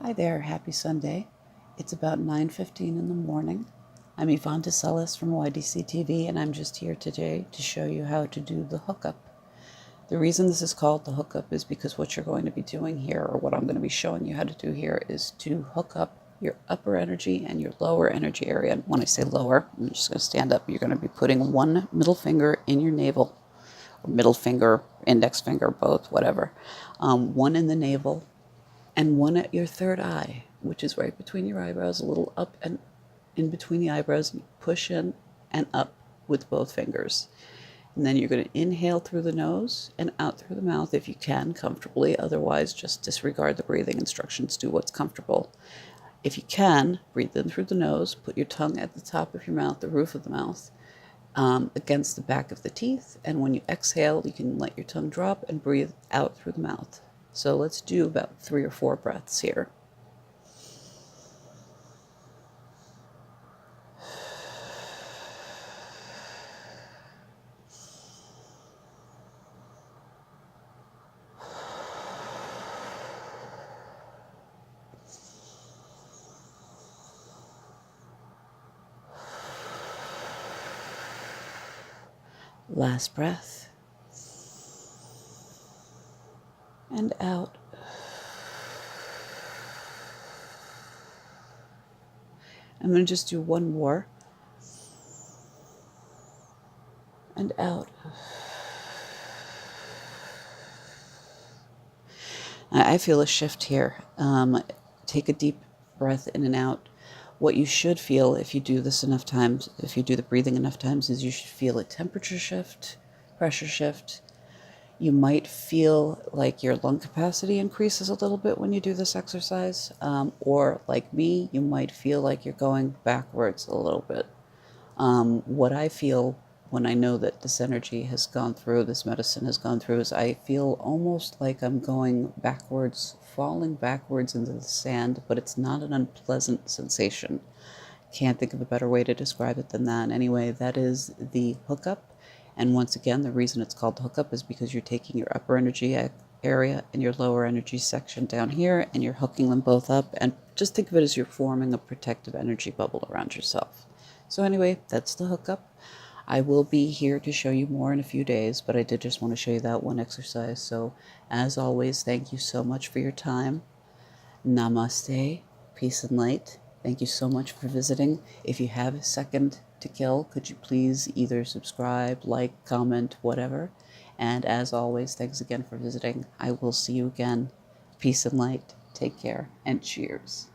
Hi there, happy Sunday. It's about 9:15 in the morning. I'm Yvonne de Celis from YDCtv, and I'm just here today to show you how to do the hookup. The reason this is called the hookup is because what you're going to be doing here, or what I'm going to be showing you how to do here, is to hook up your upper energy and your lower energy area. And when I say lower, I'm just going to stand up. You're going to be putting one middle finger in your navel, or middle finger, index finger, both, whatever. One in the navel, and one at your third eye, which is right between your eyebrows, a little up and in between the eyebrows. You push in and up with both fingers. And then you're going to inhale through the nose and out through the mouth if you can comfortably. Otherwise, just disregard the breathing instructions. Do what's comfortable. If you can, breathe in through the nose. Put your tongue at the top of your mouth, the roof of the mouth, against the back of the teeth. And when you exhale, you can let your tongue drop and breathe out through the mouth. So let's do about 3 or 4 breaths here. Last breath. And out. I'm going to just do one more. And out. I feel a shift here. Take a deep breath in and out. What you should feel if you do this enough times, if you do the breathing enough times, is you should feel a temperature shift, pressure shift. You might feel like your lung capacity increases a little bit when you do this exercise. Or like me, you might feel like you're going backwards a little bit. What I feel when I know that this energy has gone through, this medicine has gone through, is I feel almost like I'm going backwards, falling backwards into the sand, but it's not an unpleasant sensation. Can't think of a better way to describe it than that. Anyway, that is the hookup. And once again, the reason it's called hookup is because you're taking your upper energy area and your lower energy section down here, and you're hooking them both up. And just think of it as you're forming a protective energy bubble around yourself. So anyway, that's the hookup. I will be here to show you more in a few days, but I did just want to show you that one exercise. So as always, thank you so much for your time. Namaste, peace and light. Thank you so much for visiting. If you have a second to kill, could you please either subscribe, like, comment, whatever. And as always, thanks again for visiting. I will see you again. Peace and light. Take care and cheers.